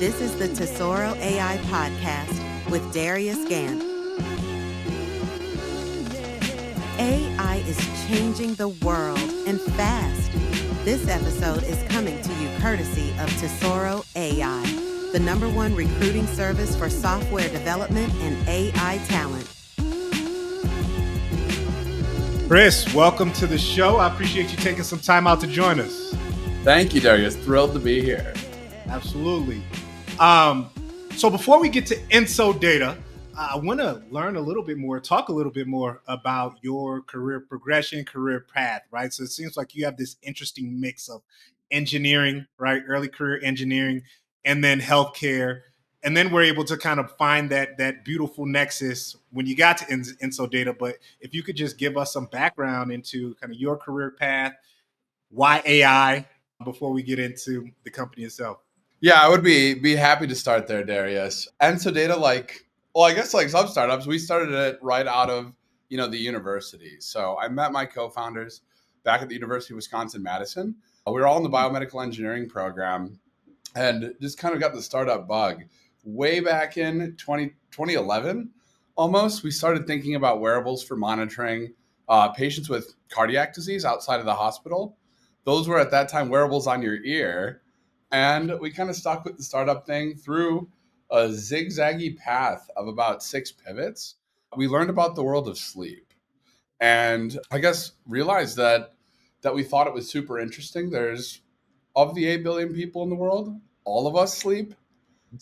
This is the Tesoro AI podcast with Darius Gant. AI is changing the world and fast. This episode is coming to you courtesy of Tesoro AI, the #1 recruiting service for software development and AI talent. Chris, welcome to the show. I appreciate you taking some time out to join us. Thank you, Darius. Thrilled to be here. Absolutely. So before we get to Enso Data, I want to learn a little bit more, talk a little bit more about your career progression, career path, right? So it seems like you have this interesting mix of engineering, right? Early career engineering, and then healthcare. And then we're able to kind of find that beautiful nexus when you got to Enso Data. But if you could just give us some background into kind of your career path, why AI, before we get into the company itself. Yeah, I would be happy to start there, Darius. Enso Data, like some startups, we started it right out of the university. So I met my co-founders back at the University of Wisconsin-Madison. We were all in the biomedical engineering program, and just kind of got the startup bug. Way back in 2011, almost, we started thinking about wearables for monitoring patients with cardiac disease outside of the hospital. Those were at that time wearables on your ear. And we kind of stuck with the startup thing through a zigzaggy path of about 6 pivots. We learned about the world of sleep, and I guess realized that we thought it was super interesting. There's, of the 8 billion people in the world, all of us sleep.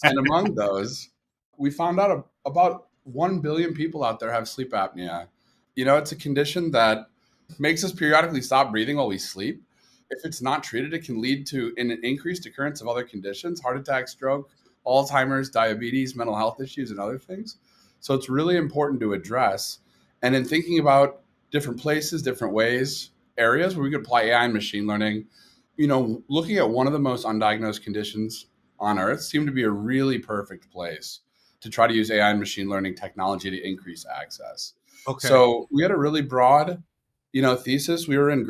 And among those, we found out about 1 billion people out there have sleep apnea. It's a condition that makes us periodically stop breathing while we sleep. If it's not treated, it can lead to an increased occurrence of other conditions: heart attack, stroke, Alzheimer's, diabetes, mental health issues, and other things. So it's really important to address. And in thinking about different places, different ways, areas where we could apply AI and machine learning, looking at one of the most undiagnosed conditions on Earth seemed to be a really perfect place to try to use AI and machine learning technology to increase access. Okay. So we had a really broad thesis. We were in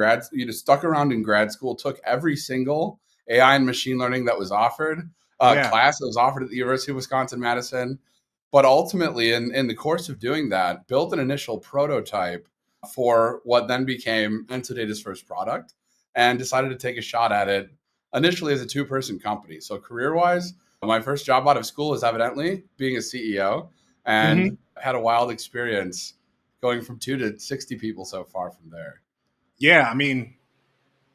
stuck around in grad school, took every single AI and machine learning that was offered, class that was offered at the University of Wisconsin-Madison. But ultimately, in the course of doing that, built an initial prototype for what then became Enso Data's first product, and decided to take a shot at it initially as a 2-person company. So career-wise, my first job out of school was evidently being a CEO, and had a wild experience going from 2 to 60 people so far from there. Yeah, I mean,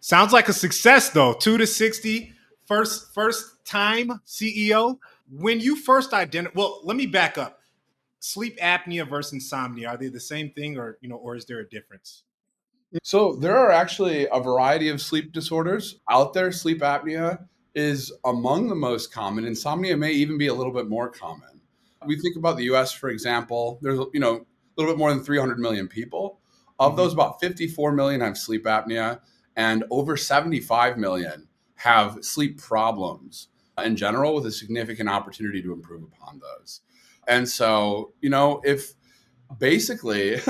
sounds like a success though. 2 to 60, first time CEO. When you first well, let me back up. Sleep apnea versus insomnia, are they the same thing, or is there a difference? So there are actually a variety of sleep disorders out there. Sleep apnea is among the most common. Insomnia may even be a little bit more common. We think about the US, for example. There's a little bit more than 300 million people. Of those, about 54 million have sleep apnea, and over 75 million have sleep problems in general, with a significant opportunity to improve upon those. And so, if basically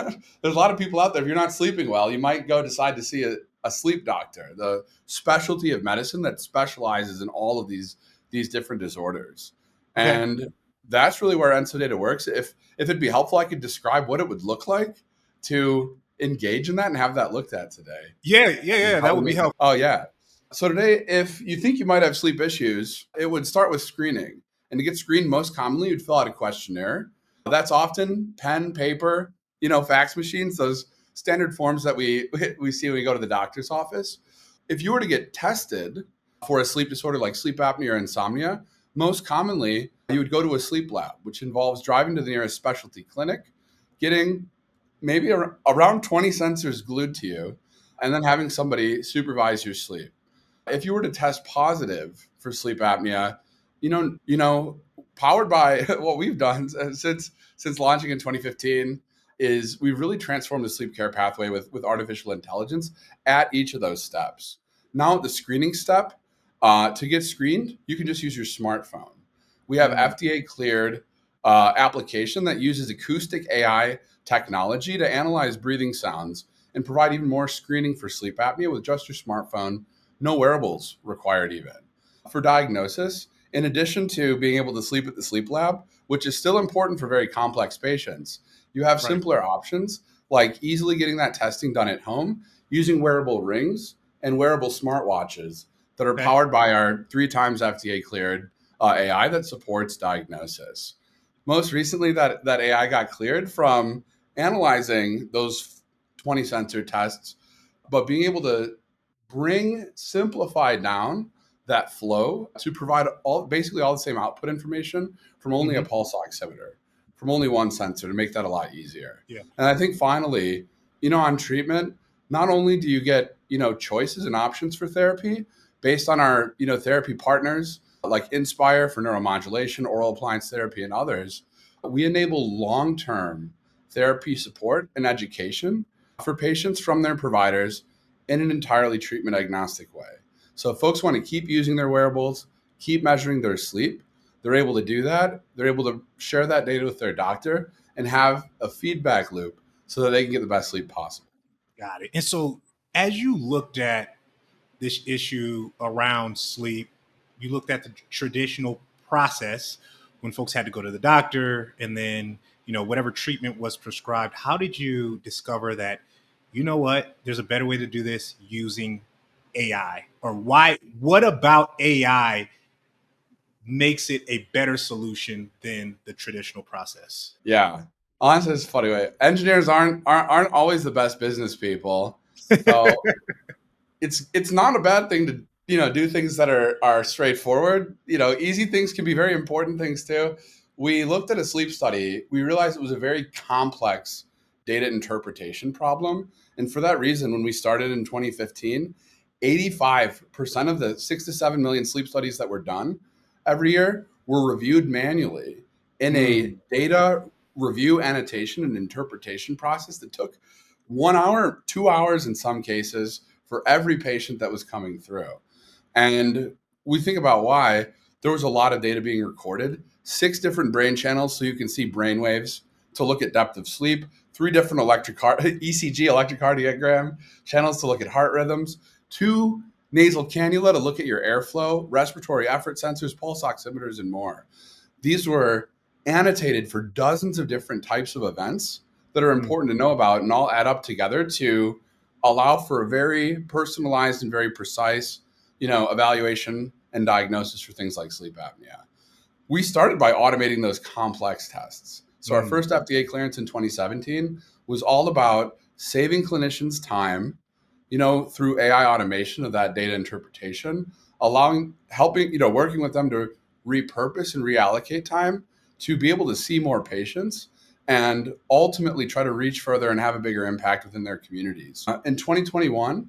there's a lot of people out there, if you're not sleeping well, you might decide to see a sleep doctor, the specialty of medicine that specializes in all of these different disorders. Okay. And that's really where Enso Data works. If it'd be helpful, I could describe what it would look like to engage in that and have that looked at today. Yeah. That would be helpful. Oh, yeah. So today, if you think you might have sleep issues, it would start with screening. And to get screened, most commonly, you'd fill out a questionnaire. That's often pen, paper, fax machines, those standard forms that we see when we go to the doctor's office. If you were to get tested for a sleep disorder like sleep apnea or insomnia, most commonly, you would go to a sleep lab, which involves driving to the nearest specialty clinic, getting maybe around 20 sensors glued to you, and then having somebody supervise your sleep. If you were to test positive for sleep apnea, powered by what we've done since launching in 2015, is we've really transformed the sleep care pathway with artificial intelligence at each of those steps. Now, at the screening step, to get screened, you can just use your smartphone. We have FDA cleared application that uses acoustic AI technology to analyze breathing sounds and provide even more screening for sleep apnea with just your smartphone. No wearables required even. For diagnosis, in addition to being able to sleep at the sleep lab, which is still important for very complex patients, you have Right. simpler options like easily getting that testing done at home using wearable rings and wearable smartwatches that are Okay. powered by our 3 times FDA cleared AI that supports diagnosis. Most recently, that AI got cleared from analyzing those 20 sensor tests, but being able to simplify down that flow to provide basically all the same output information from only a Hmm. pulse oximeter, from only one sensor to make that a lot easier. Yeah. And I think finally, on treatment, not only do you get, choices and options for therapy based on our, therapy partners like Inspire for neuromodulation, oral appliance therapy, and others, we enable long-term therapy support and education for patients from their providers in an entirely treatment agnostic way. So if folks want to keep using their wearables, keep measuring their sleep, they're able to do that. They're able to share that data with their doctor and have a feedback loop so that they can get the best sleep possible. Got it. And so, as you looked at this issue around sleep, you looked at the traditional process when folks had to go to the doctor and then, whatever treatment was prescribed. How did you discover that, what, there's a better way to do this using AI? Or why, what about AI makes it a better solution than the traditional process? Yeah. Honestly, it's a funny way. Engineers aren't always the best business people. So it's not a bad thing to do things that are straightforward. Easy things can be very important things too. We looked at a sleep study. We realized it was a very complex data interpretation problem, and for that reason, when we started in 2015, 85% of the 6 to 7 million sleep studies that were done every year were reviewed manually in a Mm, data review, annotation, and interpretation process that took 1 hour, 2 hours in some cases for every patient that was coming through. And we think about why there was a lot of data being recorded, 6 different brain channels so you can see brain waves to look at depth of sleep, 3 different ECG electrocardiogram channels to look at heart rhythms, 2 nasal cannula to look at your airflow, respiratory effort sensors, pulse oximeters, and more. These were annotated for dozens of different types of events that are mm, important to know about and all add up together to allow for a very personalized and very precise, evaluation and diagnosis for things like sleep apnea. We started by automating those complex tests. So our mm. first FDA clearance in 2017 was all about saving clinicians time, through AI automation of that data interpretation, helping, working with them to repurpose and reallocate time to be able to see more patients and ultimately try to reach further and have a bigger impact within their communities. In 2021,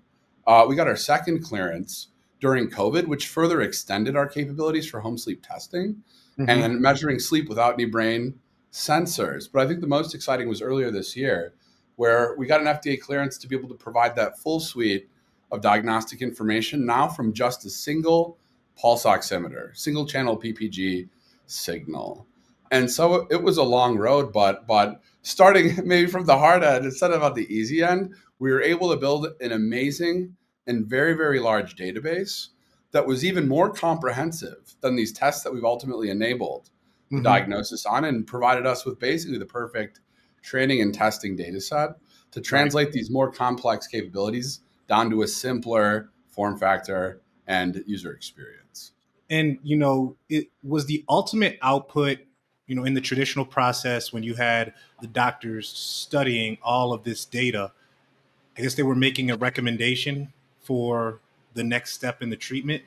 we got our second clearance during COVID, which further extended our capabilities for home sleep testing Hmm. and measuring sleep without any brain sensors. But I think the most exciting was earlier this year, where we got an FDA clearance to be able to provide that full suite of diagnostic information now from just a single pulse oximeter, single channel PPG signal. And so it was a long road, but starting maybe from the hard end instead of at the easy end, we were able to build an amazing and very, very large database that was even more comprehensive than these tests that we've ultimately enabled the Hmm. diagnosis on, and provided us with basically the perfect training and testing data set to Right. translate these more complex capabilities down to a simpler form factor and user experience. And it was the ultimate output, in the traditional process when you had the doctors studying all of this data. I guess they were making a recommendation for the next step in the treatment.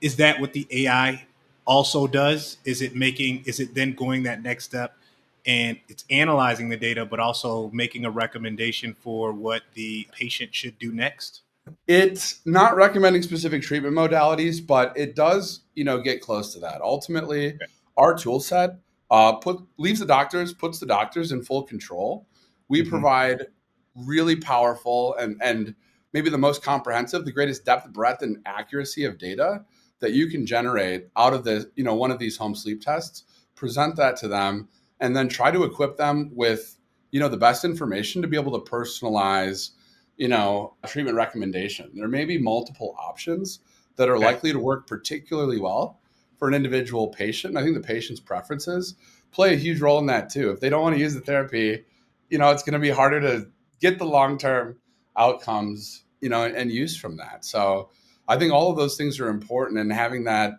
Is that what the AI also does? Is it then going that next step and it's analyzing the data, but also making a recommendation for what the patient should do next? It's not recommending specific treatment modalities, but it does, get close to that. Ultimately, Okay. our tool set puts the doctors in full control. We Hmm. provide really powerful and maybe the most comprehensive, the greatest depth, breadth, and accuracy of data that you can generate out of one of these home sleep tests. Present that to them, and then try to equip them with, the best information to be able to personalize a treatment recommendation. There may be multiple options that are Okay. likely to work particularly well for an individual patient. And I think the patient's preferences play a huge role in that too. If they don't want to use the therapy, it's going to be harder to get the long-term outcomes, and use from that. So I think all of those things are important, and having that,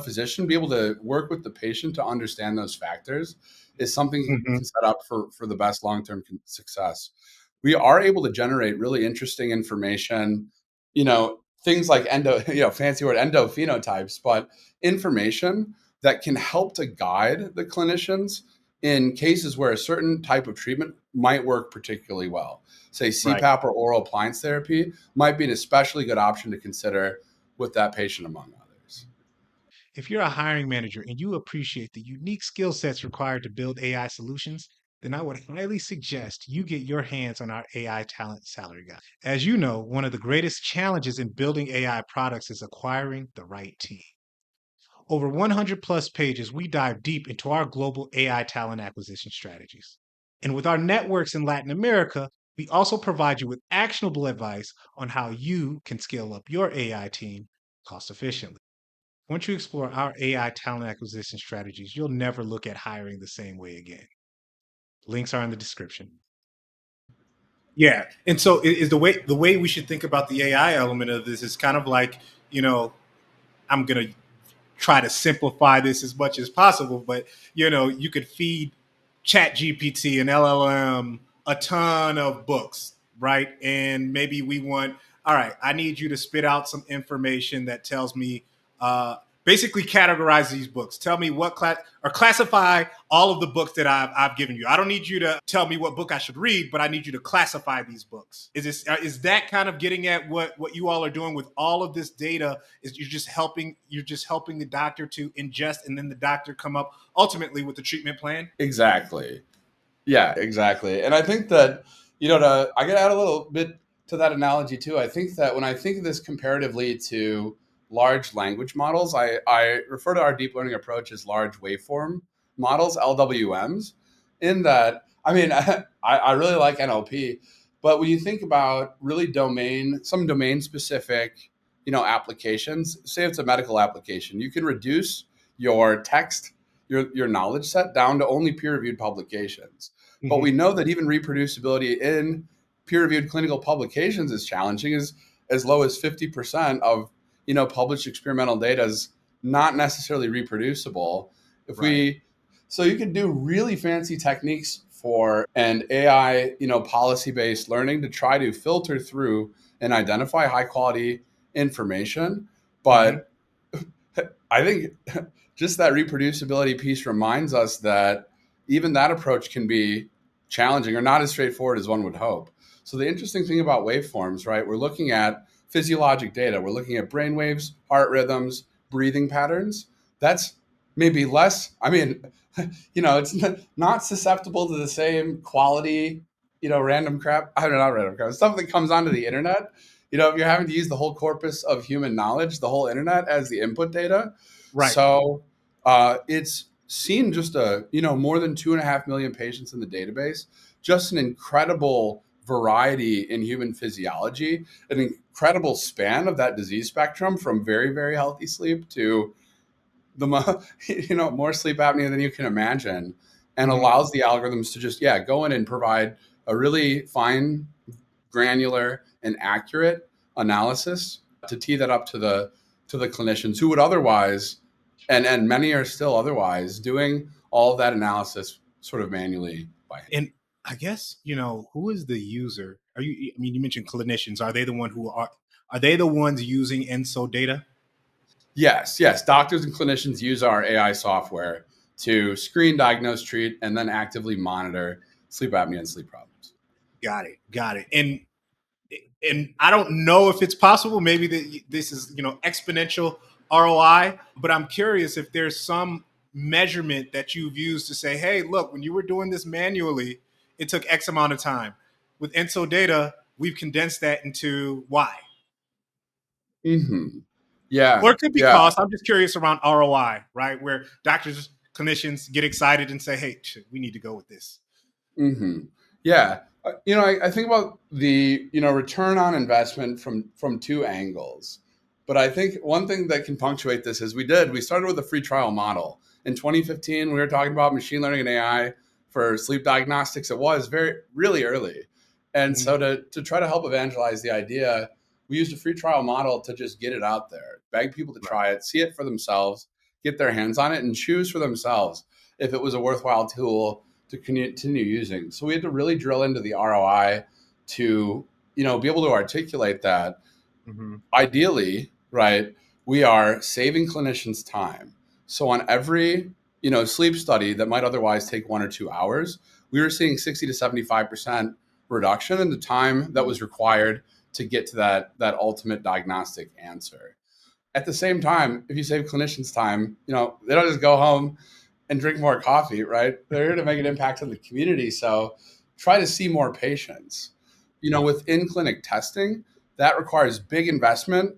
physician be able to work with the patient to understand those factors is something Hmm. to set up for the best long-term success. We are able to generate really interesting information, things like fancy word endophenotypes, but information that can help to guide the clinicians in cases where a certain type of treatment might work particularly well. Say Right. CPAP or oral appliance therapy might be an especially good option to consider with that patient, among others. If you're a hiring manager and you appreciate the unique skill sets required to build AI solutions, then I would highly suggest you get your hands on our AI talent salary guide. As you know, one of the greatest challenges in building AI products is acquiring the right team. Over 100 plus pages, we dive deep into our global AI talent acquisition strategies. And with our networks in Latin America, we also provide you with actionable advice on how you can scale up your AI team cost efficiently. Once you explore our AI talent acquisition strategies, you'll never look at hiring the same way again. Links are in the description. Yeah, and so is the way we should think about the AI element of this is kind of like, I'm gonna try to simplify this as much as possible, but you could feed Chat GPT and LLM a ton of books, right? And maybe we want, all right, I need you to spit out some information that tells me, basically categorize these books. Tell me what class, or classify all of the books that I've given you. I don't need you to tell me what book I should read, but I need you to classify these books. Is that kind of getting at what you all are doing with all of this data? Is you're just helping the doctor to ingest, and then the doctor come up ultimately with the treatment plan? Exactly. Yeah, exactly. And I think that, I gotta add a little bit to that analogy too. I think that when I think of this comparatively to large language models, I refer to our deep learning approach as large waveform models, LWMs, in that, I mean, I really like NLP, but when you think about really some domain specific, applications, say it's a medical application, you can reduce your text, your knowledge set down to only peer reviewed publications. But Mm-hmm. we know that even reproducibility in peer-reviewed clinical publications is challenging. Is as low as 50% of published experimental data is not necessarily reproducible. If Right. we So you can do really fancy techniques for an AI, policy-based learning to try to filter through and identify high quality information. Mm-hmm. But I think just that reproducibility piece reminds us that even that approach can be challenging or not as straightforward as one would hope. So the interesting thing about waveforms, right? We're looking at physiologic data. We're looking at brain waves, heart rhythms, breathing patterns. That's maybe less. I mean, it's not susceptible to the same quality, random crap. I don't know, not random crap. Stuff that comes onto the internet. If you're having to use the whole corpus of human knowledge, the whole internet as the input data. Right. So it's seen just more than 2.5 million patients in the database, just an incredible variety in human physiology, an incredible span of that disease spectrum from very, very healthy sleep to more sleep apnea than you can imagine, and Mm-hmm. allows the algorithms to just, go in and provide a really fine, granular, and accurate analysis to tee that up to the clinicians who would otherwise, and many are still otherwise doing all of that analysis sort of manually by hand. And I guess, who is the user? I mean, you mentioned clinicians. Are they the ones using Enso data? Yes. Doctors and clinicians use our AI software to screen, diagnose, treat, and then actively monitor sleep apnea and sleep problems. Got it. Got it. And I don't know if it's possible. Maybe this is exponential ROI, but I'm curious if there's some measurement that you've used to say, hey, look, when you were doing this manually, it took X amount of time. With Enso data, we've condensed that into Y. Mm-hmm. Or Yeah, it could be yeah. cost. I'm just curious around ROI, right? Where doctors, clinicians get excited and say, hey, we need to go with this. Mm-hmm. Yeah. I think about the return on investment from two angles. But I think one thing that can punctuate this is we started with a free trial model. In 2015, we were talking about machine learning and AI for sleep diagnostics. It was really early. And Mhm. so to try to help evangelize the idea, we used a free trial model to just get it out there, beg people to Right. try it, see it for themselves, get their hands on it, and choose for themselves if it was a worthwhile tool to continue using. So we had to really drill into the ROI to, be able to articulate that. Mhm. Ideally, right, we are saving clinicians time. So on every, sleep study that might otherwise take 1 or 2 hours, we were seeing 60 to 75% reduction in the time that was required to get to that ultimate diagnostic answer. At the same time, if you save clinicians time, they don't just go home and drink more coffee, right? They're here to make an impact on the community. So try to see more patients. With in clinic testing, that requires big investment,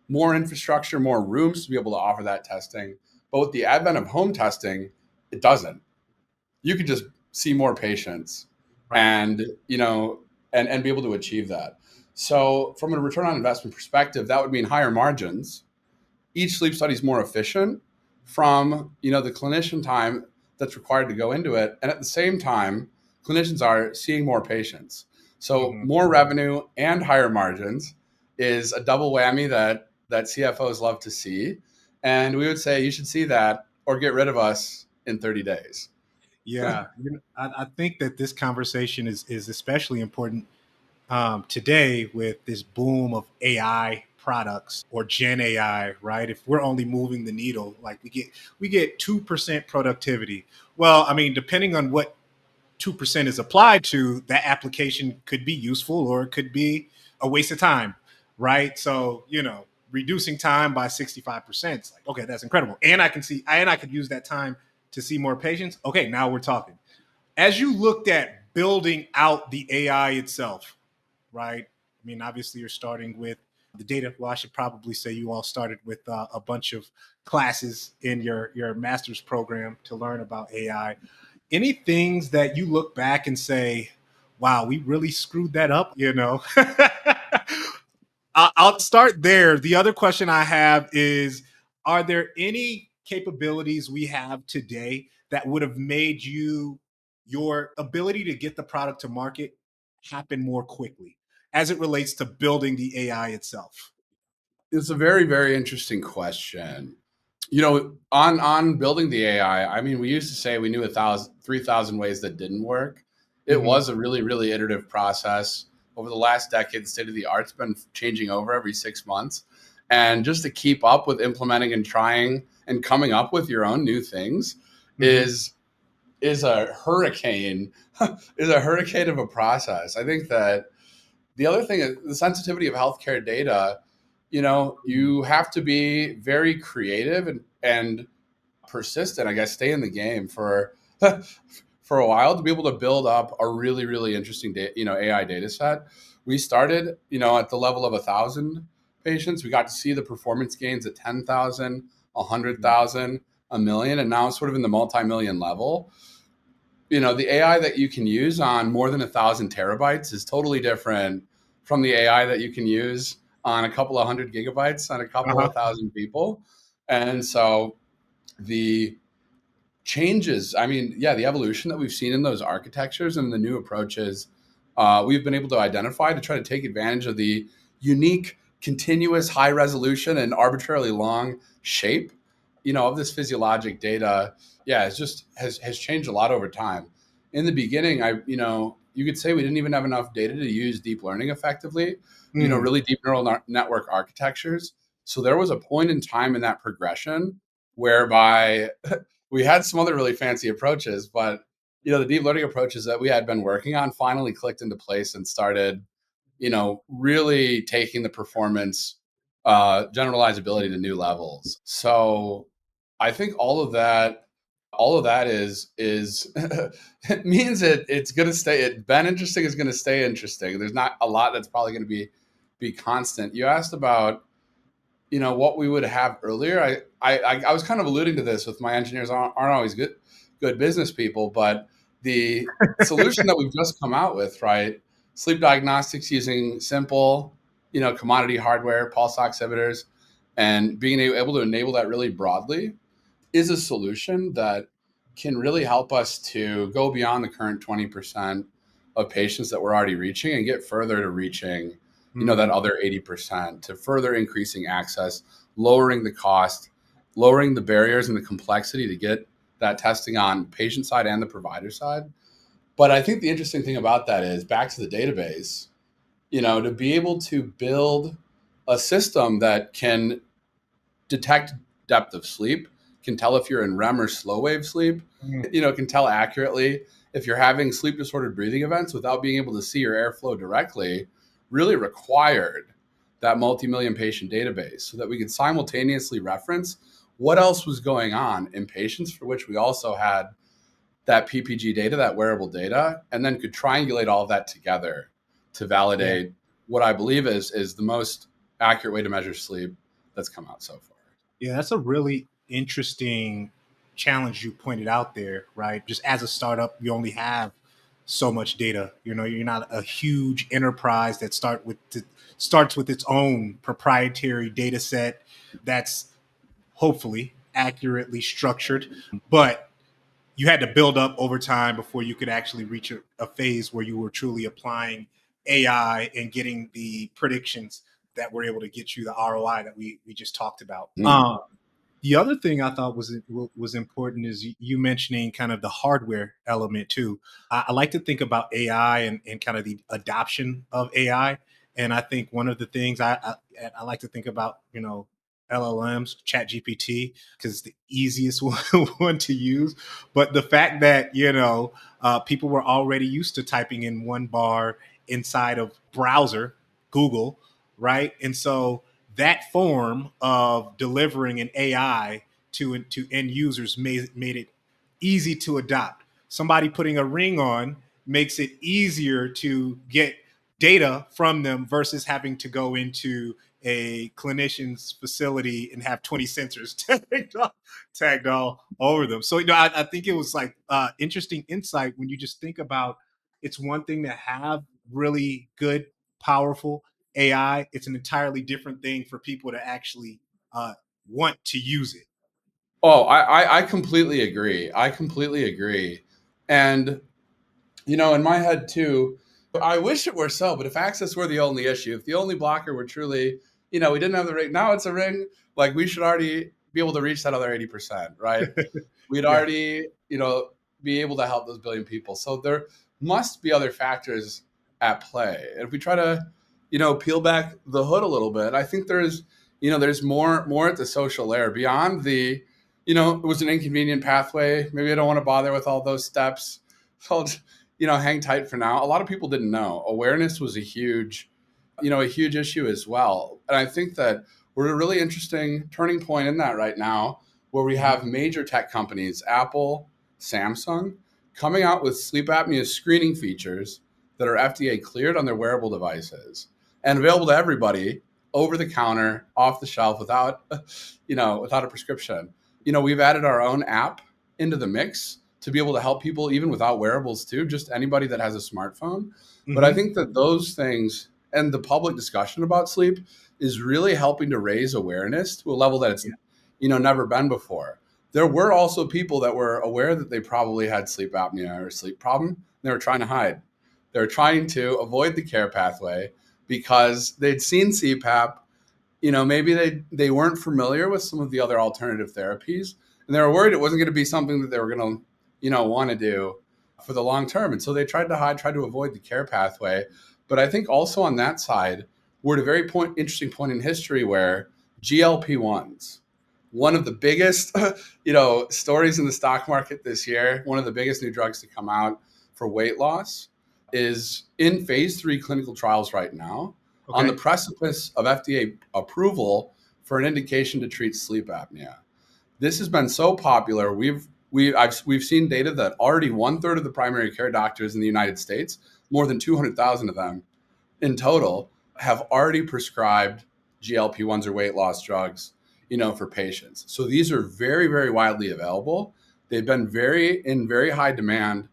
more infrastructure, more rooms to be able to offer that testing. But with the advent of home testing, it doesn't. You could just see more patients Right. and, and be able to achieve that. So from a return on investment perspective, that would mean higher margins. Each sleep study is more efficient from the clinician time that's required to go into it, and at the same time clinicians are seeing more patients, so Mhm. more revenue and higher margins is a double whammy that CFOs love to see, and we would say you should see that or get rid of us in 30 days. Yeah, I think that this conversation is especially important today with this boom of AI products or Gen AI, right? If we're only moving the needle, like we get 2% productivity. Well, I mean, depending on what 2% is applied to, that application could be useful or it could be a waste of time, right? So, reducing time by 65%, it's like, okay, that's incredible. And I could use that time to see more patients. Okay, now we're talking. As you looked at building out the AI itself, right? I mean, obviously, you're starting with the data. Well, I should probably say you all started with a bunch of classes in your master's program to learn about AI. Any things that you look back and say, wow, we really screwed that up, I'll start there. The other question I have is, are there any capabilities we have today that would have made your ability to get the product to market happen more quickly as it relates to building the AI itself? It's a very, very interesting question. On building the AI, I mean, we used to say we knew 3,000 ways that didn't work. It Mm-hmm. was a really, really iterative process. Over the last decade, the state of the art's been changing over every 6 months. And just to keep up with implementing and trying and coming up with your own new things Mm-hmm. is a hurricane, is a hurricane of a process. I think that the other thing is the sensitivity of healthcare data. You have to be very creative and persistent, I guess, stay in the game for for a while to be able to build up a really, really interesting AI data set. We started, at the level of 1,000 patients. We got to see the performance gains at 10,000, 100,000, a million, and now sort of in the multi-million level. The AI that you can use on more than 1,000 terabytes is totally different from the AI that you can use on a couple of 100 gigabytes on a couple Uh-huh. of thousand people. And so the changes, I mean, yeah, the evolution that we've seen in those architectures and the new approaches we've been able to identify to try to take advantage of the unique, continuous, high resolution and arbitrarily long shape, of this physiologic data. Yeah, it's just has changed a lot over time. In the beginning, you could say we didn't even have enough data to use deep learning effectively. Mm. Really deep neural network architectures. So there was a point in time in that progression whereby we had some other really fancy approaches, but the deep learning approaches that we had been working on finally clicked into place and started, really taking the performance generalizability to new levels. So I think all of that is it means it's going to stay. Been interesting is going to stay interesting. There's not a lot that's probably going to be constant. You asked about what we would have earlier. I was kind of alluding to this with my engineers aren't always good business people, but the solution that we've just come out with, right? Sleep diagnostics using simple, commodity hardware, pulse oximeters, And being able to enable that really broadly is a solution that can really help us to go beyond the current 20% of patients that we're already reaching and get further to reaching, that other 80%, to further increasing access, lowering the cost, lowering the barriers and the complexity to get that testing on patient side and the provider side. But I think the interesting thing about that is, back to the database, to be able to build a system that can detect depth of sleep, can tell if you're in REM or slow wave sleep, can tell accurately if you're having sleep disordered breathing events without being able to see your airflow directly, really required that multi-million patient database so that we could simultaneously reference what else was going on in patients for which we also had that PPG data, that wearable data, and then could triangulate all of that together to validate what I believe is the most accurate way to measure sleep that's come out so far. Yeah, that's a really interesting challenge you pointed out there, right? Just as a startup, you only have so much data. You're not a huge enterprise that starts with its own proprietary data set that's hopefully accurately structured, but you had to build up over time before you could actually reach a phase where you were truly applying AI and getting the predictions that were able to get you the ROI that we just talked about. The other thing I thought was important is you mentioning kind of the hardware element too. I like to think about AI and kind of the adoption of AI. And I think one of the things I like to think about, LLMs, Chat GPT, because it's the easiest one to use. But the fact that, people were already used to typing in one bar inside of browser, Google, right? And so that form of delivering an AI to end users made it easy to adopt. Somebody putting a ring on makes it easier to get data from them versus having to go into a clinician's facility and have 20 sensors tagged all over them. So, I think it was like interesting insight when you just think about, it's one thing to have really good, powerful AI. It's an entirely different thing for people to actually want to use it. Oh, I completely agree. I completely agree. And, in my head too, I wish it were so, but if access were the only issue, if the only blocker were truly, we didn't have the ring, now it's a ring, like we should already be able to reach that other 80%, right? We'd Yeah. already, be able to help those billion people. So there must be other factors at play. And if we try to, peel back the hood a little bit, I think there's more at the social layer beyond the, it was an inconvenient pathway. Maybe I don't want to bother with all those steps. So I'll hang tight for now. A lot of people didn't know. Awareness was a huge issue as well. And I think that we're at a really interesting turning point in that right now, where we have major tech companies, Apple, Samsung, coming out with sleep apnea screening features that are FDA cleared on their wearable devices and available to everybody over the counter, off the shelf, without a prescription. We've added our own app into the mix to be able to help people even without wearables too, just anybody that has a smartphone. But I think that those things and the public discussion about sleep is really helping to raise awareness to a level that it's never been before. There were also people that were aware that they probably had sleep apnea or sleep problem. They were trying to hide. They were trying to avoid the care pathway because they'd seen CPAP. Maybe they weren't familiar with some of the other alternative therapies, and they were worried it wasn't going to be something that they were going to, want to do for the long term. And so they tried to hide, tried to avoid the care pathway. But I think also on that side, we're at a very interesting point in history where GLP-1s, one of the biggest, stories in the stock market this year, one of the biggest new drugs to come out for weight loss, is in phase 3 clinical trials right now, on the precipice of FDA approval for an indication to treat sleep apnea. This has been so popular. We've seen data that already 1/3 of the primary care doctors in the United States, more than 200,000 of them in total, have already prescribed GLP-1s or weight loss drugs, for patients. So these are very, very widely available. They've been in very high demand,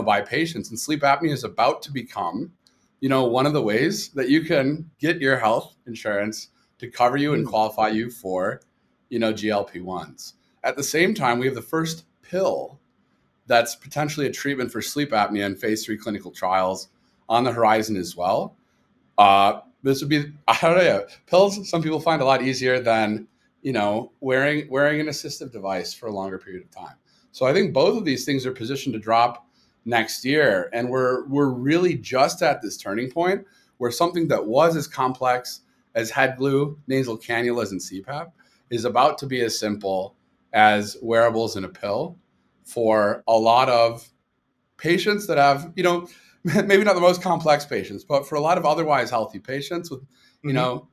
by patients. And sleep apnea is about to become, one of the ways that you can get your health insurance to cover you and qualify you for, GLP-1s. At the same time, we have the first pill that's potentially a treatment for sleep apnea in phase 3 clinical trials on the horizon as well. This would be, I don't know, pills some people find a lot easier than, wearing an assistive device for a longer period of time. So I think both of these things are positioned to drop next year. And we're really just at this turning point where something that was as complex as head glue, nasal cannulas, and CPAP is about to be as simple as wearables and a pill for a lot of patients that have, maybe not the most complex patients, but for a lot of otherwise healthy patients with,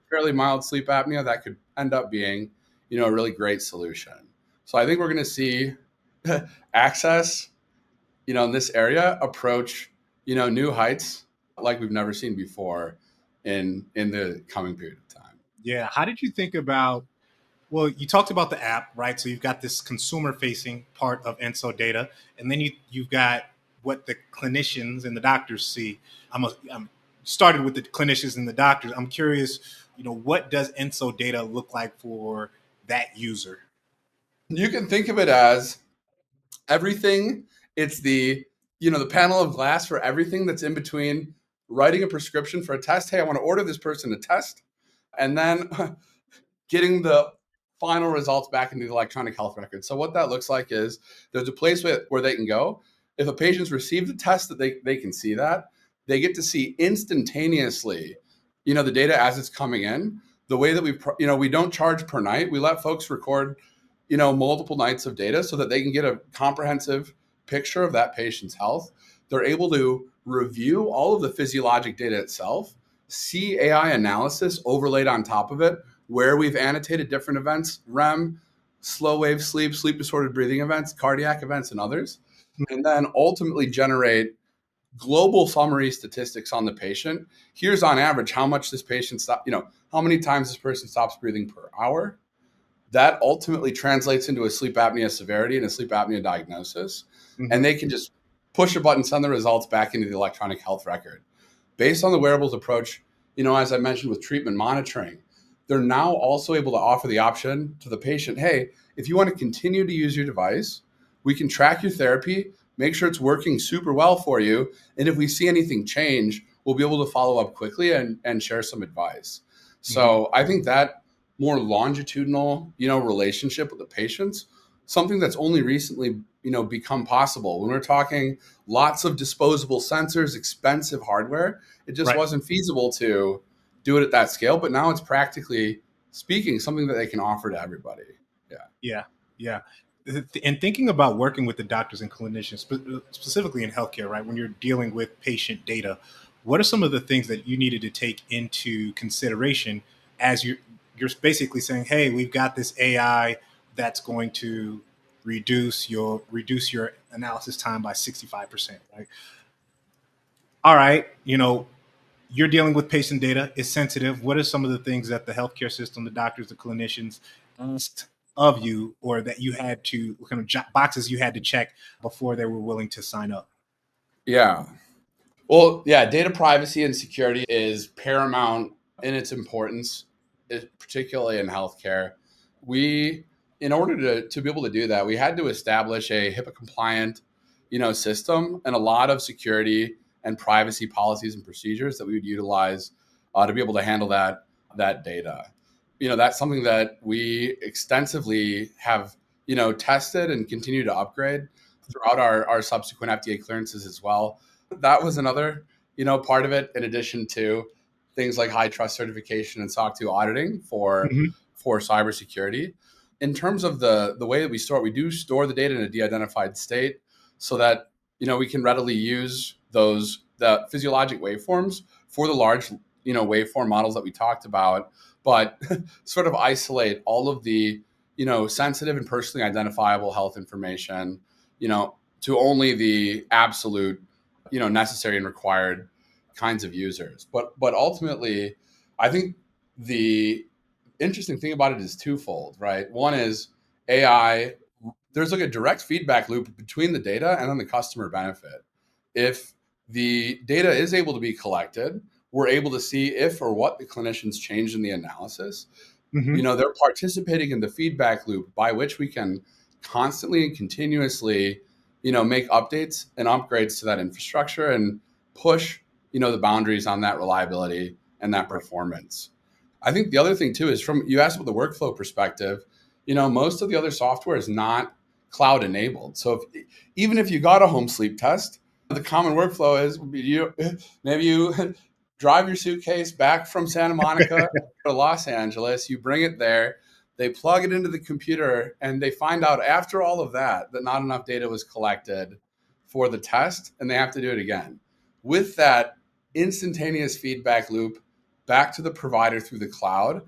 fairly mild sleep apnea, that could end up being, a really great solution. So I think we're going to see access, in this area approach, new heights like we've never seen before in the coming period of time. Yeah. How did you think about, well, you talked about the app, right? So you've got this consumer facing part of Enso Data, and then you've got what the clinicians and the doctors see. I'm started with the clinicians and the doctors. I'm curious, what does Enso Data look like for that user? You can think of it as everything. It's the panel of glass for everything that's in between writing a prescription for a test. Hey, I want to order this person a test, and then getting the final results back into the electronic health record. So what that looks like is there's a place where they can go. If a patient's received a test, that they can see that. They get to see instantaneously, the data as it's coming in. The way that we don't charge per night. We let folks record, multiple nights of data so that they can get a comprehensive picture of that patient's health. They're able to review all of the physiologic data itself, see AI analysis overlaid on top of it, where we've annotated different events, REM, slow wave sleep, sleep disordered breathing events, cardiac events, and others, and then ultimately generate global summary statistics on the patient. Here's on average how much this patient how many times this person stops breathing per hour. That ultimately translates into a sleep apnea severity and a sleep apnea diagnosis. Mm-hmm. And they can just push a button, send the results back into the electronic health record. Based on the wearables approach, as I mentioned with treatment monitoring, they're now also able to offer the option to the patient, hey, if you want to continue to use your device, we can track your therapy, make sure it's working super well for you. And if we see anything change, we'll be able to follow up quickly and share some advice. So I think that more longitudinal, relationship with the patients, something that's only recently, become possible. When we're talking lots of disposable sensors, expensive hardware, it just wasn't feasible to do it at that scale. But now it's practically speaking something that they can offer to everybody. Yeah. And thinking about working with the doctors and clinicians, specifically in healthcare, right? When you're dealing with patient data, what are some of the things that you needed to take into consideration as you're basically saying, hey, we've got this AI that's going to reduce your analysis time by 65%, right? All right, you're dealing with patient data, it's sensitive. What are some of the things that the healthcare system, the doctors, the clinicians asked of you, or that you had to kind of boxes you had to check before they were willing to sign up? Yeah. Well, yeah, data privacy and security is paramount in its importance, particularly in healthcare. In order to be able to do that, we had to establish a HIPAA compliant, system, and a lot of security and privacy policies and procedures that we would utilize to be able to handle that data. That's something that we extensively have, tested and continue to upgrade throughout our subsequent FDA clearances as well. That was another, part of it, in addition to things like high trust certification and SOC 2 auditing for cybersecurity. In terms of the way that we store it, we do store the data in a de-identified state so that, we can readily use the physiologic waveforms for the large, waveform models that we talked about, but sort of isolate all of the, sensitive and personally identifiable health information, to only the absolute, necessary and required kinds of users. But ultimately, I think the interesting thing about it is twofold, right? One is AI. There's like a direct feedback loop between the data and then the customer benefit. If the data is able to be collected, we're able to see if or what the clinicians changed in the analysis. Mhm. They're participating in the feedback loop by which we can constantly and continuously, make updates and upgrades to that infrastructure and push, the boundaries on that reliability and that performance. I think the other thing too is you asked about the workflow perspective, most of the other software is not cloud enabled. So even if you got a home sleep test, the common workflow is maybe you drive your suitcase back from Santa Monica to Los Angeles, you bring it there, they plug it into the computer, and they find out after all of that not enough data was collected for the test, and they have to do it again. With that instantaneous feedback loop back to the provider through the cloud,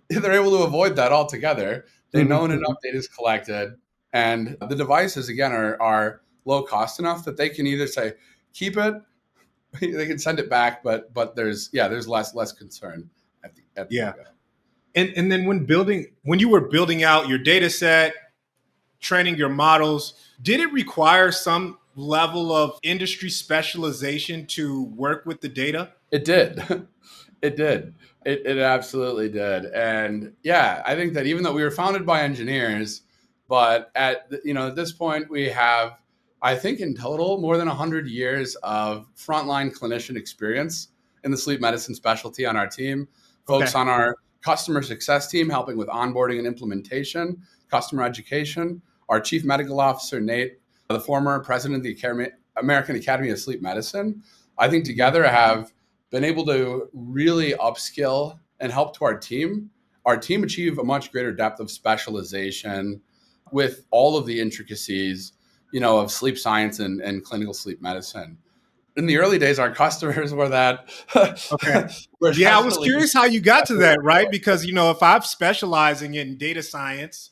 they're able to avoid that altogether. They know when enough data is collected, and the devices, again, are low cost enough that they can either say, keep it, they can send it back, but there's less concern at the Yeah. get-go. And then when you were building out your data set, training your models, did it require some level of industry specialization to work with the data? It did. It did. It absolutely did. And yeah, I think that even though we were founded by engineers, but at this point we have, I think in total, more than 100 years of frontline clinician experience in the sleep medicine specialty on our team. Folks Okay. on our customer success team helping with onboarding and implementation, customer education. Our chief medical officer, Nate, the former president of the American Academy of Sleep Medicine, I think together have been able to really upskill and help to our team achieve a much greater depth of specialization with all of the intricacies, of sleep science and clinical sleep medicine. In the early days, our customers were that. Okay. were Yeah, I was definitely- curious how you got to that, right? Because, if I'm specializing in data science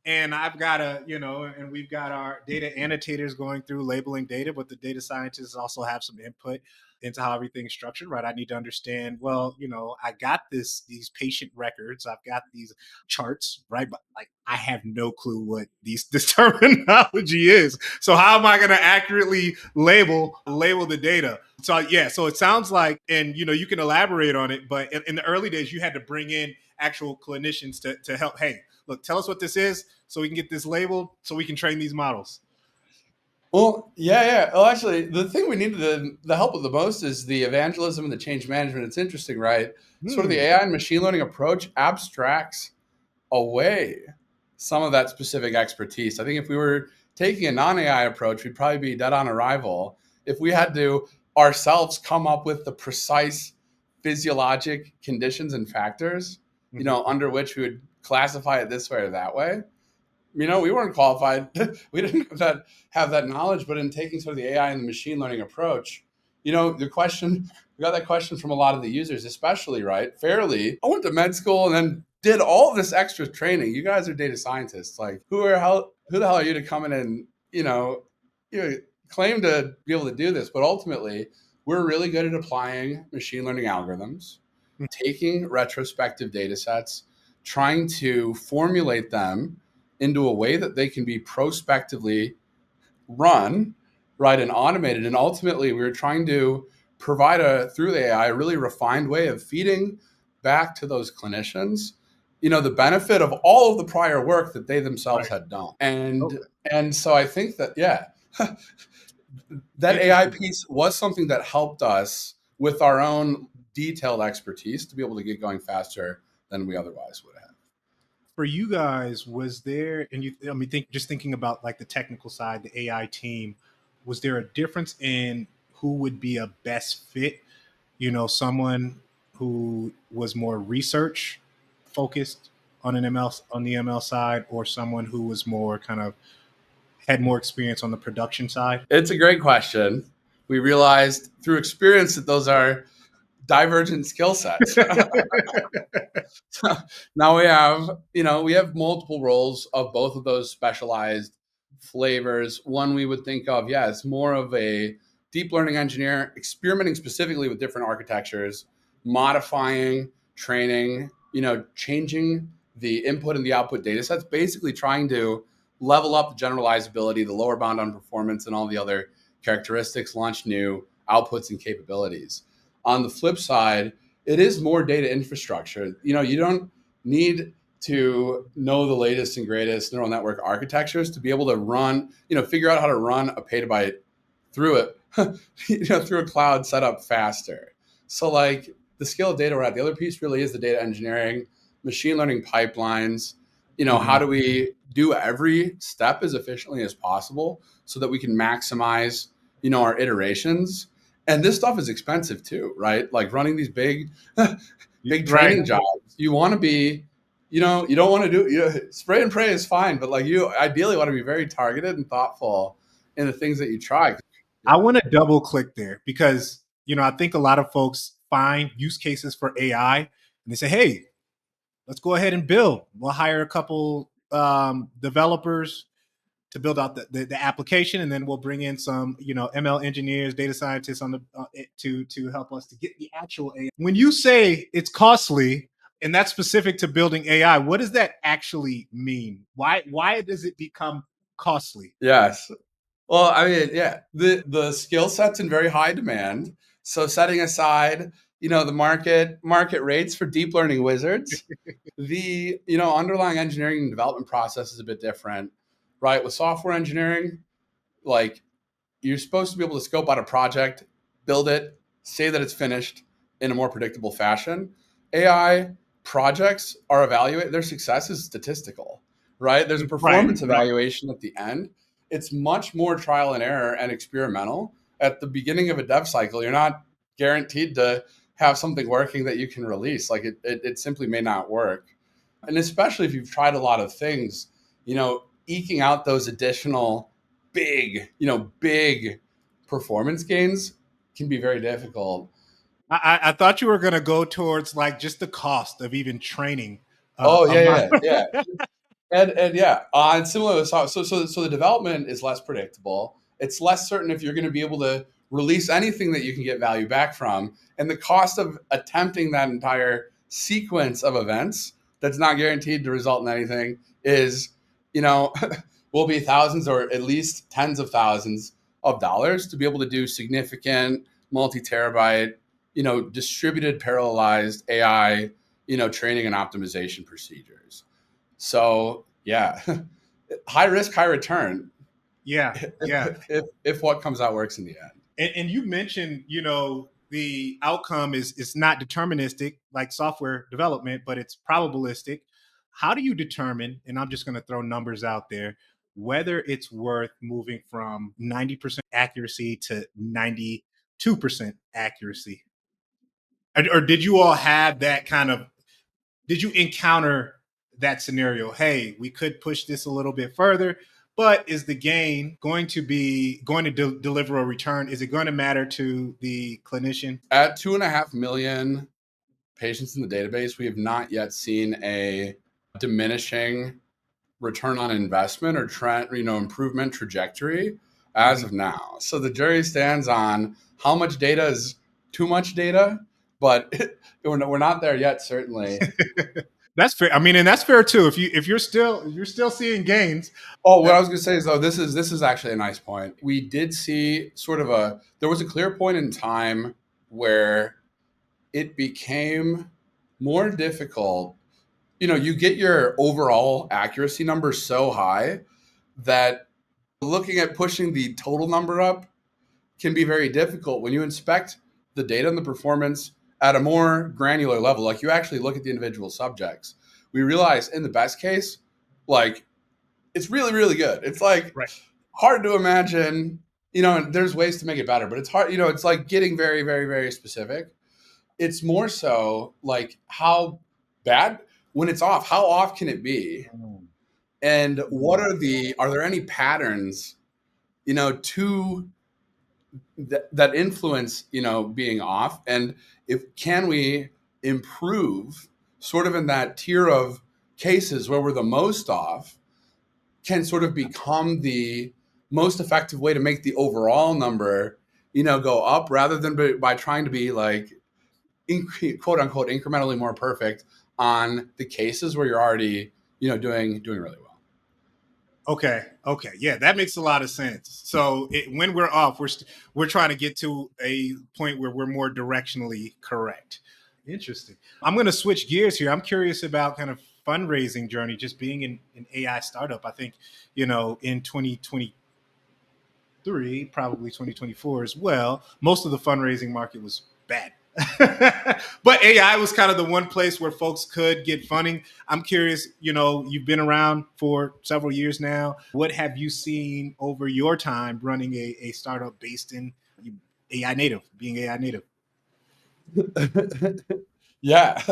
and I've got and we've got our data annotators going through labeling data, but the data scientists also have some input into how everything's structured, right? I need to understand, well, I got these patient records, I've got these charts, right? But like I have no clue what this terminology is. So how am I going to accurately label the data? So yeah, so it sounds like, and you can elaborate on it, but in the early days, you had to bring in actual clinicians to help. Hey, look, tell us what this is so we can get this labeled so we can train these models. Well, yeah. Well, actually, the thing we needed the help of the most is the evangelism and the change management. It's interesting, right? Sort of the AI and machine learning approach abstracts away some of that specific expertise. I think if we were taking a non-AI approach, we'd probably be dead on arrival if we had to ourselves come up with the precise physiologic conditions and factors, under which we would classify it this way or that way. We weren't qualified. We didn't have that knowledge, but in taking sort of the AI and the machine learning approach, we got that question from a lot of the users, especially, right? Fairly, I went to med school and then did all this extra training. You guys are data scientists. Like, who the hell are you to come in and, claim to be able to do this? But ultimately, we're really good at applying machine learning algorithms, taking retrospective data sets, trying to formulate them into a way that they can be prospectively run, right, and automated. And ultimately, we were trying to provide through the AI, a really refined way of feeding back to those clinicians, the benefit of all of the prior work that they themselves had done. And so I think that, that AI piece was something that helped us with our own detailed expertise to be able to get going faster than we otherwise would have. For you guys, was there, and thinking about like the technical side, the AI team, was there a difference in who would be a best fit? Someone who was more research focused on the ML side, or someone who was more had more experience on the production side? It's a great question. We realized through experience that those are divergent skill sets. Now we have multiple roles of both of those specialized flavors. One we would think of, it's more of a deep learning engineer experimenting specifically with different architectures, modifying, training, changing the input and the output data sets, basically trying to level up the generalizability, the lower bound on performance, and all the other characteristics, launch new outputs and capabilities. On the flip side, it is more data infrastructure. You don't need to know the latest and greatest neural network architectures to be able to run, figure out how to run a petabyte through it, through a cloud setup faster. So like the scale of data we're at, the other piece really is the data engineering, machine learning pipelines. How do we do every step as efficiently as possible so that we can maximize, our iterations? And this stuff is expensive too, right? Like running these big, big Right. training jobs. You want to be, you don't want to do, spray and pray is fine, but like you ideally want to be very targeted and thoughtful in the things that you try. I want to double click there because, I think a lot of folks find use cases for AI and they say, hey, let's go ahead and build. We'll hire a couple developers to build out the application, and then we'll bring in some, ML engineers, data scientists on the to help us to get the actual AI. When you say it's costly, and that's specific to building AI, what does that actually mean? Why does it become costly? Yes. Well, I mean, yeah, the skill set's in very high demand. So setting aside, the market rates for deep learning wizards, the underlying engineering and development process is a bit different, right? With software engineering, like you're supposed to be able to scope out a project, build it, say that it's finished in a more predictable fashion. AI projects are evaluated, their success is statistical, right? There's a performance evaluation at the end. It's much more trial and error and experimental. At the beginning of a dev cycle, you're not guaranteed to have something working that you can release. Like it simply may not work. And especially if you've tried a lot of things, eking out those additional big performance gains can be very difficult. I thought you were going to go towards like just the cost of even training. Oh A model. yeah. And yeah, and similar to so the development is less predictable. It's less certain if you're going to be able to release anything that you can get value back from, and the cost of attempting that entire sequence of events that's not guaranteed to result in anything is, will be thousands or at least tens of thousands of dollars to be able to do significant multi-terabyte, distributed parallelized AI, training and optimization procedures. So yeah, high risk, high return. Yeah, yeah. If what comes out works in the end. And you mentioned, the outcome is not deterministic like software development, but it's probabilistic. How do you determine, and I'm just going to throw numbers out there, whether it's worth moving from 90% accuracy to 92% accuracy? Or did you all have that kind of, did you encounter that scenario? Hey, we could push this a little bit further, but is the gain going to deliver a return? Is it going to matter to the clinician? At 2.5 million patients in the database, we have not yet seen a diminishing return on investment or trend, improvement trajectory as of now. So the jury stands on how much data is too much data, but we're not there yet, certainly. That's fair. I mean, and that's fair too. If you're still seeing gains. Oh, what I was going to say is, though, this is actually a nice point. We did see there was a clear point in time where it became more difficult. You get your overall accuracy number so high that looking at pushing the total number up can be very difficult when you inspect the data and the performance at a more granular level. Like you actually look at the individual subjects. We realize in the best case, like it's really, really good. It's like hard to imagine, and there's ways to make it better, but it's hard, it's like getting very, very, very specific. It's more so like how bad when it's off, how off can it be? And are there any patterns, to that influence, being off? And can we improve sort of in that tier of cases where we're the most off, can sort of become the most effective way to make the overall number, go up rather than by trying to be like, quote unquote, incrementally more perfect on the cases where you're already, doing really well. Okay. Okay. Yeah, that makes a lot of sense. So when we're off, we're trying to get to a point where we're more directionally correct. Interesting. I'm going to switch gears here. I'm curious about kind of fundraising journey, just being in an AI startup. I think, in 2023, probably 2024 as well, most of the fundraising market was bad. But AI was kind of the one place where folks could get funding. I'm curious, you've been around for several years now. What have you seen over your time running a startup based in AI native, being AI native? Yeah,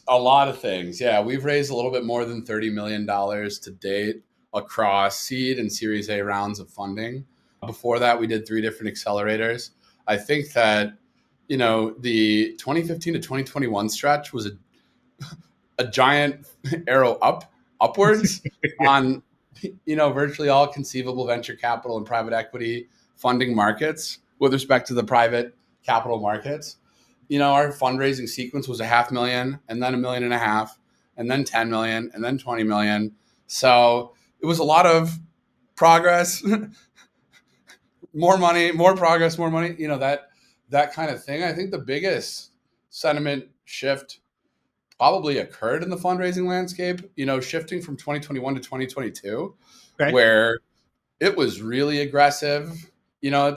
a lot of things. Yeah, we've raised a little bit more than $30 million to date across seed and Series A rounds of funding. Before that, we did 3 different accelerators. I think that the 2015 to 2021 stretch was a giant arrow upwards on virtually all conceivable venture capital and private equity funding markets with respect to the private capital markets. Our fundraising sequence was $500,000 and then $1.5 million and then 10 million and then 20 million. So it was a lot of progress, more money, more progress, more money, that kind of thing. I think the biggest sentiment shift probably occurred in the fundraising landscape, shifting from 2021 to 2022, Okay. where it was really aggressive,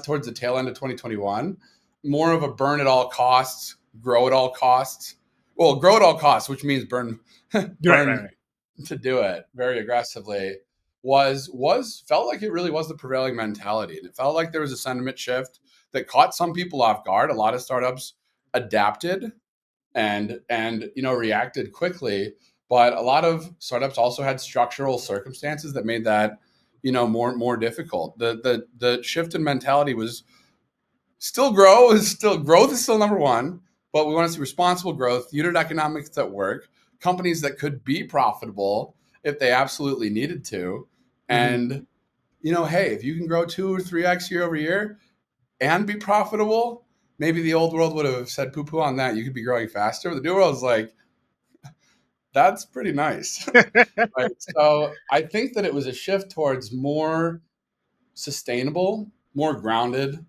towards the tail end of 2021, more of a burn at all costs, grow at all costs. Well, grow at all costs, which means burn, Right. to do it very aggressively, was felt like it really was the prevailing mentality. And it felt like there was a sentiment shift that caught some people off guard. A lot of startups adapted and reacted quickly, but a lot of startups also had structural circumstances that made that more difficult. The shift in mentality was growth is still number one, but we want to see responsible growth, unit economics that work, companies that could be profitable if they absolutely needed to. Mhm. And hey, if you can grow 2 or 3x year over year and be profitable, maybe the old world would have said poo poo on that. You could be growing faster. The new world is like, that's pretty nice. Right. So I think that it was a shift towards more sustainable, more grounded,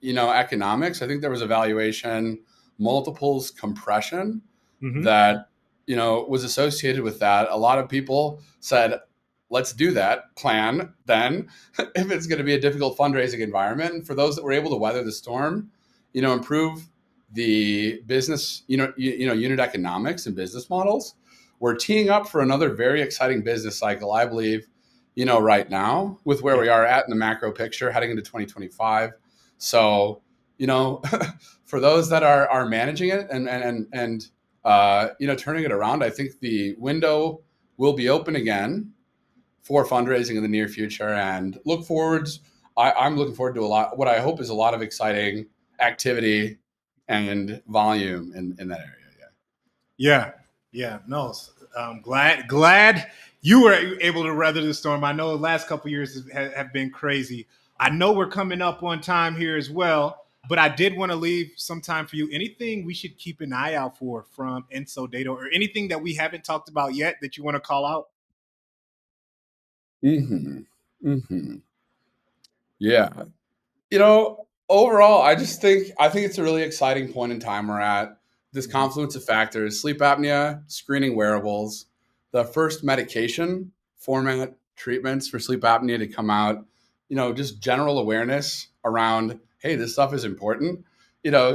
economics. I think there was a valuation multiples compression Mhm. that, was associated with that. A lot of people said, let's do that plan then if it's going to be a difficult fundraising environment. And for those that were able to weather the storm, improve the business, unit economics and business models, we're teeing up for another very exciting business cycle, I believe, right now with where Yeah. we are at in the macro picture heading into 2025. So, for those that are managing it and turning it around, I think the window will be open again for fundraising in the near future, and I'm looking forward to a lot. What I hope is a lot of exciting activity and volume in that area. Yeah, yeah. No, glad you were able to weather the storm. I know the last couple of years have been crazy. I know we're coming up on time here as well, but I did want to leave some time for you. Anything we should keep an eye out for from Enso Data, or anything that we haven't talked about yet that you want to call out? Yeah. Mm-hmm. Yeah. Overall, I think it's a really exciting point in time we're at. This Mhm. confluence of factors: sleep apnea, screening wearables, the first medication format treatments for sleep apnea to come out, just general awareness around, hey, this stuff is important.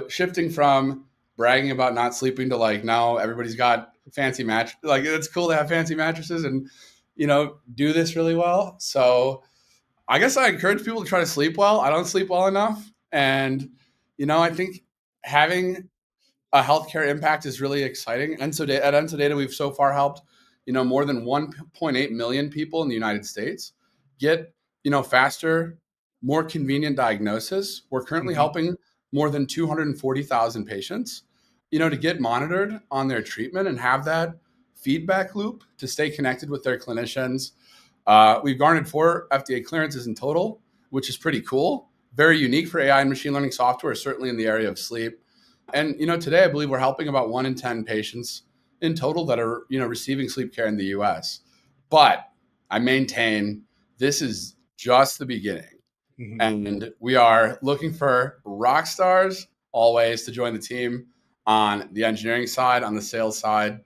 Shifting from bragging about not sleeping to like now everybody's got fancy like it's cool to have fancy mattresses and do this really well. So I guess I encourage people to try to sleep well. I don't sleep well enough. And, I think having a healthcare impact is really exciting. And so at Enso Data, we've so far helped, more than 1.8 million people in the United States get, faster, more convenient diagnosis. We're currently Mhm. helping more than 240,000 patients, to get monitored on their treatment and have that feedback loop to stay connected with their clinicians. We've garnered 4 FDA clearances in total, which is pretty cool. Very unique for AI and machine learning software, certainly in the area of sleep. And today I believe we're helping about 1 in 10 patients in total that are receiving sleep care in the U.S. But I maintain this is just the beginning. Mhm. And we are looking for rock stars always to join the team on the engineering side, on the sales side,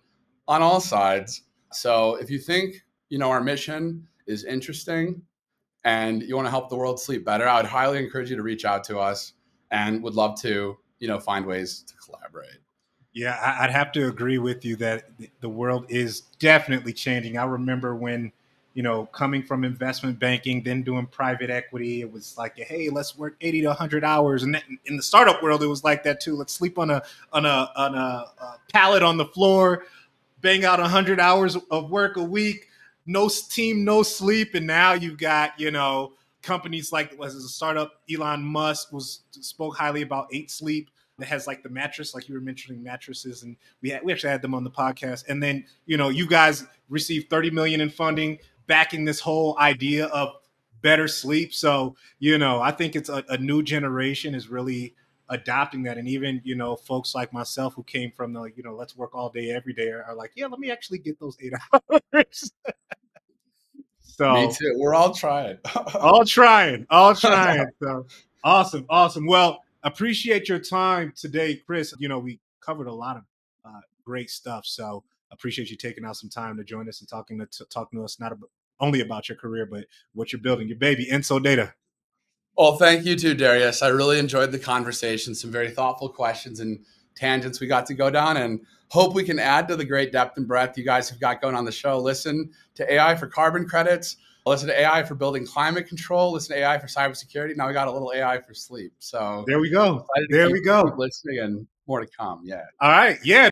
on all sides. So if you think, our mission is interesting and you want to help the world sleep better, I would highly encourage you to reach out to us and would love to, find ways to collaborate. Yeah, I'd have to agree with you that the world is definitely changing. I remember when, coming from investment banking, then doing private equity, it was like, hey, let's work 80 to 100 hours. And in the startup world, it was like that too. Let's sleep on a pallet on the floor, bang out 100 hours of work a week, no team, no sleep. And now you've got, companies like, as a startup, Elon Musk spoke highly about 8 Sleep, that has like the mattress, like you were mentioning mattresses, and we actually had them on the podcast. And then you guys received 30 million in funding, backing this whole idea of better sleep. So I think it's a new generation is really adopting that, and even folks like myself who came from the let's work all day every day are like, yeah, let me actually get those 8 hours. Me So too. We're all trying. all trying. So awesome. Well, appreciate your time today, Chris. We covered a lot of great stuff. So appreciate you taking out some time to join us and talking to us not only about your career, but what you're building, your baby, Enso Data. Well, thank you too, Darius. I really enjoyed the conversation. Some very thoughtful questions and tangents we got to go down, and hope we can add to the great depth and breadth you guys have got going on the show. Listen to AI for carbon credits. Listen to AI for building climate control. Listen to AI for cybersecurity. Now we got a little AI for sleep. So There we go. excited to There keep we go. listening and more to come. Yeah. All right. Yeah.